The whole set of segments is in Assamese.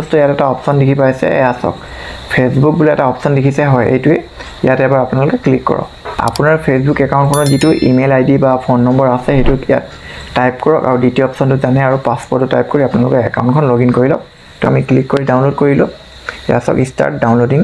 দোস্ত ইয়াত এটা অপশ্যন দেখি পাইছে এয়া চাওক ফেচবুক বুলি এটা অপশ্যন দেখিছে হয় এইটোৱে ইয়াত এবাৰ আপোনালোকে ক্লিক কৰক আপোনাৰ ফেচবুক একাউণ্টখনৰ যিটো ইমেইল আইডি বা ফোন নম্বৰ আছে সেইটো ইয়াত টাইপ কৰক আৰু দ্বিতীয় অপশ্যনটো জানে আৰু পাছৱৰ্ডটো টাইপ কৰি আপোনালোকে একাউণ্টখন লগইন কৰি লওক তো আমি ক্লিক কৰি ডাউনলোড কৰিলোঁ এয়া চাওক ষ্টাৰ্ট ডাউনলোডিং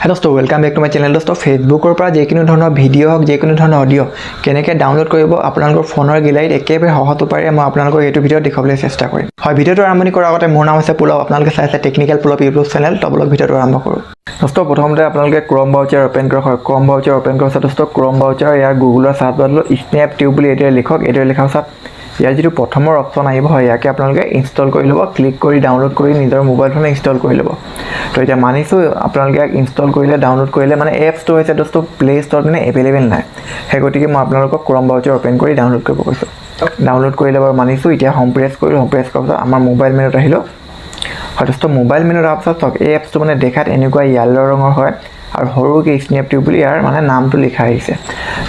হেল্ল' দোস্ত welcome back to my channel দোস্ত ফেচবুকৰ পৰা যিকোনো ধৰণৰ ভিডিঅ' হওক যিকোনো ধৰণৰ অডিঅ' কেনেকৈ ডাউনলোড কৰিব আপোনালোকৰ ফোনৰ গেলাৰীত একেবাৰে সহজ উপায়েৰে মই আপোনালোকক এইটো ভিডিঅ'ত দেখুৱাবলৈ চেষ্টা কৰিম হয় ভিডিঅ'টো আৰম্ভণি কৰাৰ আগতে মোৰ নাম হৈছে পুলাব আপোনালোকে চাইছে টেকনিকেল পুলাব ইউটিউব চেনেল তো বলক ভিডিঅ'টো আৰম্ভ কৰোঁ দোস্ত প্ৰথমতে আপোনালোকে ক্ৰম ব্ৰাউজাৰ অপেন কৰক হয় ক্ৰম ব্ৰাউজাৰ অপেন কৰাৰ পিছত দোস্ত ক্ৰম ব্ৰাউজাৰ ইয়াৰ গুগলৰ চাৰ্চ বাৰত স্নেপ টিউব বুলি এইটোৱে লিখক এইটোৱে লিখাৰ পিছত ইয়াৰ যিটো প্ৰথমৰ অপশ্যন আহিব হয় ইয়াকে আপোনালোকে ইনষ্টল কৰি ল'ব ক্লিক কৰি ডাউনলোড কৰি নিজৰ মোবাইল ফোনে ইনষ্টল কৰি ল'ব তো এতিয়া মানিছোঁ আপোনালোকে ইয়াক ইনষ্টল কৰিলে ডাউনলোড কৰিলে মানে এপছটো হৈছে দোস্ত প্লে ষ্ট'ৰত মানে এভেইলেবল নাই সেই গতিকে মই আপোনালোকক ক্ৰম ব্ৰাউজাৰ অপেন কৰি ডাউনলোড কৰিব কৈছোঁ ডাউনলোড কৰিলে বাৰু মানিছোঁ এতিয়া হোম প্ৰেছ কৰিলোঁ হোম প্ৰেছ কৰাৰ পিছত আমাৰ মোবাইল মেনুত আহিলোঁ হয় দোস্ত মোবাইল মেনুত অহাৰ পিছত চাওক এই এপছটো মানে দেখাত এনেকুৱা য়েল্ল' ৰঙৰ হয় আৰু সৰুকৈ স্নেপ টিউব বুলি ইয়াৰ মানে নামটো লিখা আহিছে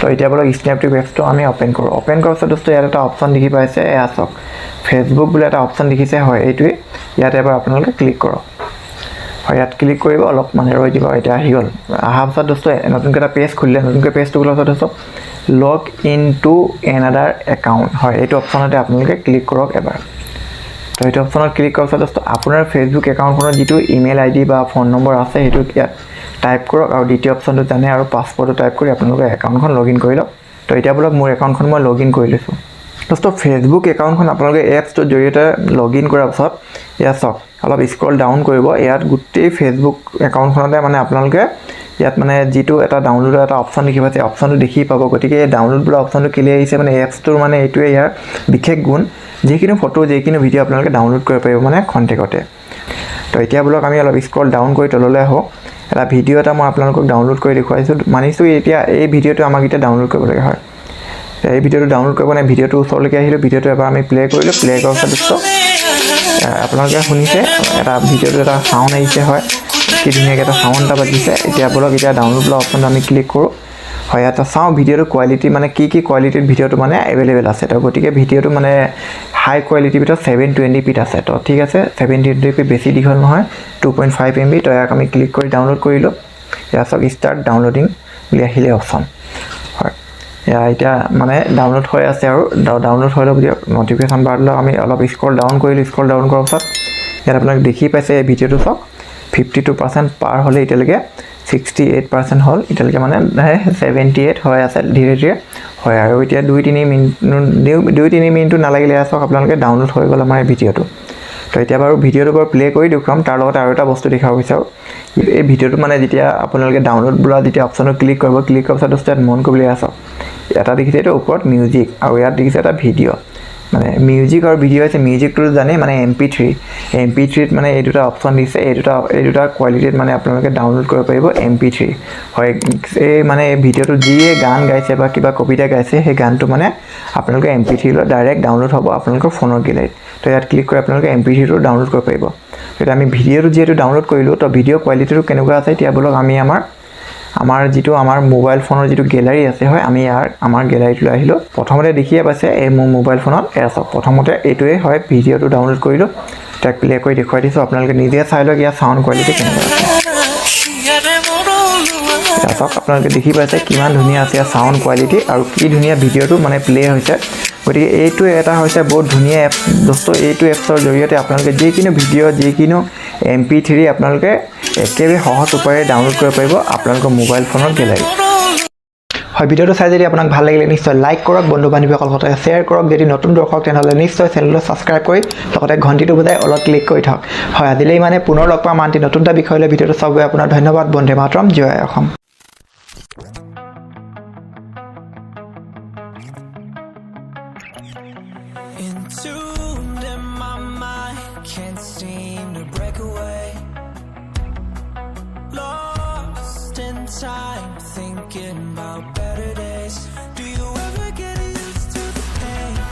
তো এতিয়া বলক স্নেপ টিউব এপছটো আমি অপেন কৰোঁ অপেন কৰাৰ পিছত দোস্ত ইয়াত এটা অপশ্যন দেখি পাইছে এয়া চাওক ফেচবুক বুলি এটা অপশ্যন দেখিছে হয় এইটোৱে ইয়াত এবাৰ আপোনালোকে ক্লিক কৰক হয় ইয়াত ক্লিক কৰিব অলপ মানে ৰৈ দিব এতিয়া আহি গ'ল অহাৰ পিছত দোস্ত নতুনকৈ এটা পেজ খুলিলে নতুনকৈ পেজটো খোলাৰ পিছত দোস্ত লগ ইন টু এনাডাৰ একাউণ্ট হয় এইটো অপশ্যনতে আপোনালোকে ক্লিক কৰক এবাৰ তো এইটো অপশ্যনত ক্লিক কৰাৰ পিছত দোস্ত আপোনাৰ ফেচবুক একাউণ্টখনৰ যিটো ইমেইল আইডি বা ফোন নম্বৰ আছে সেইটো ইয়াত টাইপ কৰক আৰু দ্বিতীয় অপশ্যনটো জানে আৰু পাছৱৰ্ডটো টাইপ কৰি আপোনালোকে একাউণ্টখন লগইন কৰি লওক তো এতিয়া বলক মোৰ একাউণ্টখন মই লগইন কৰি লৈছোঁ দোস্ত ফেচবুক একাউণ্টখন আপোনালোকে এপছটোৰ জৰিয়তে লগইন কৰাৰ পিছত ইয়াত চাওক অলপ স্ক্ৰল ডাউন কৰিব ইয়াত গোটেই ফেচবুক একাউণ্টখনতে মানে আপোনালোকে ইয়াত মানে যিটো এটা ডাউনলোডৰ এটা অপশ্যন দেখিব সেই অপশ্যনটো দেখি পাব গতিকে এই ডাউনলোড বোলা অপশ্যনটো কেলৈ আহিছে মানে এপছটোৰ মানে এইটোৱে ইয়াৰ বিশেষ গুণ যিকোনো ফটো যিকোনো ভিডিঅ' আপোনালোকে ডাউনলোড কৰিব পাৰিব মানে খন্তেকতে তো এতিয়া বলক আমি অলপ স্ক্ৰল ডাউন কৰি তললৈ আহোঁ এটা ভিডিঅ' এটা মই আপোনালোকক ডাউনলোড কৰি দেখুৱাইছোঁ মানিছোঁ এতিয়া এই ভিডিঅ'টো আমাক এতিয়া ডাউনলোড কৰিব লাগে হয় এই ভিডিঅ'টো ডাউনলোড কৰিব মানে ভিডিঅ'টো ওচৰলৈকে আহিলোঁ ভিডিঅ'টো এবাৰ আমি প্লে কৰিলোঁ প্লে কৰাৰ পিছত আপোনালোকে শুনিছে এটা ভিডিঅ'টো এটা চাউণ্ড আহিছে হয় কি ধুনীয়াকৈ এটা চাউণ্ড এটা বাজিছে এতিয়া বলক এতিয়া ডাউনলোড বোলা অপশ্যনটো আমি ক্লিক কৰোঁ হয় এটা চাওঁ ভিডিঅ'টো কোৱালিটি মানে কি কোৱালিটিৰ ভিডিঅ'টো মানে এভেইলেবল আছে তো গতিকে ভিডিঅ'টো মানে হাই কোৱালিটিৰ ভিতৰত 720p আছে তো ঠিক আছে 720p বেছি দীঘল নহয় 2.5 MB তো ইয়াক আমি ক্লিক কৰি ডাউনলোড কৰিলোঁ ইয়াৰ চাওক ষ্টাৰ্ট ডাউনলোডিং বুলি আহিলে অপশ্যন হয় এতিয়া মানে ডাউনলোড হৈ আছে আৰু ডাউনলোড হৈ ল'ব দিয়ক নটিফিকেশ্যন বাৰলৈ আমি অলপ স্ক্ৰল ডাউন কৰিলোঁ স্ক্ৰল ডাউন কৰাৰ পিছত ইয়াত আপোনালোকে দেখি পাইছে এই ভিডিঅ'টো চাওক 52% পাৰ হ'লে এতিয়ালৈকে 68% হ'ল এতিয়ালৈকে মানে 78 হৈ আছে ধীৰে ধীৰে হয় আৰু এতিয়া 2-3 মিনিটো নালাগিলে চাওক আপোনালোকে ডাউনলোড হৈ গ'ল আমাৰ এই ভিডিঅ'টো তো এতিয়া বাৰু ভিডিঅ'টো বাৰু প্লে কৰি দেখুৱাম তাৰ লগত আৰু এটা বস্তু দেখাব বিচাৰোঁ এই ভিডিঅ'টো মানে যেতিয়া আপোনালোকে ডাউনলোড বোলা যেতিয়া অপশ্যনটো ক্লিক কৰাৰ পিছত দোস্ত ইয়াত মন কৰিবলগীয়া চাওক এটা দেখিছে এইটো ওপৰত মিউজিক আৰু ইয়াত দেখিছে এটা ভিডিঅ' মানে মিউজিক আৰু ভিডিঅ' আছে মিউজিকটো জানেই মানে MP3ত মানে এই দুটা অপশ্যন দিছে এই দুটা কোৱালিটিত মানে আপোনালোকে ডাউনলোড কৰিব পাৰিব MP3 হয় এই মানে এই ভিডিঅ'টো যিয়ে গান গাইছে বা কিবা কবিতা গাইছে সেই গানটো মানে আপোনালোকে MP3 লৈ ডাইৰেক্ট ডাউনলোড হ'ব আপোনালোকৰ ফোনৰ গেলাৰীত তো ইয়াত ক্লিক কৰি আপোনালোকে MP3টো ডাউনলোড কৰিব পাৰিব এতিয়া আমি ভিডিঅ'টো যিহেতু ডাউনলোড কৰিলোঁ তো ভিডিঅ' কোৱালিটিটো কেনেকুৱা আছে এতিয়া বলক আমি আমাৰ মোবাইল ফোনৰ যিটো গেলাৰী আছে হয় আমি আমাৰ গেলাৰীটোলৈ আহিলোঁ প্ৰথমতে দেখিয়ে পাইছে এই মোৰ মোবাইল ফোনত চাওক প্ৰথমতে এইটোৱে হয় ভিডিঅ'টো ডাউনলোড কৰিলোঁ তাক প্লে কৰি দেখুৱাই দিছোঁ আপোনালোকে নিজে চাই লওক ইয়াৰ চাউণ্ড কোৱালিটি কেনেকুৱা আছে চাওক আপোনালোকে দেখি পাইছে কিমান ধুনীয়া আছে ইয়াৰ চাউণ্ড কোৱালিটি আৰু কি ধুনীয়া ভিডিঅ'টো মানে প্লে হৈছে গতিকে এইটো এটা হৈছে বহুত ধুনীয়া এপ দোস্ত এইটো এপছৰ জৰিয়তে আপোনালোকে যিকোনো ভিডিঅ' যিকোনো MP3 আপোনালোকে একেবাৰে সহজ উপায়েৰে ডাউনলোড কৰিব পাৰিব আপোনালোকৰ মোবাইল ফোনৰ গেলাৰীত হয় ভিডিঅ'টো চাই যদি আপোনাক ভাল লাগিলে নিশ্চয় লাইক কৰক বন্ধু বান্ধৱীসকলৰ সৈতে শ্বেয়াৰ কৰক যদি নতুন দৰ্শক তেনেহ'লে নিশ্চয় চেনেলটো ছাবস্ক্ৰাইব কৰি লগতে ঘণ্টিটো বজাই অলপ ক্লিক কৰি থওক হয় আজিলৈ মানে পুনৰ লগ পাম আনটি নতুন এটা বিষয় লৈ ভিডিঅ'টো চাবলৈ আপোনাৰ ধন্যবাদ বন্দে মাতৰম জয় Assam Time thinking about better days.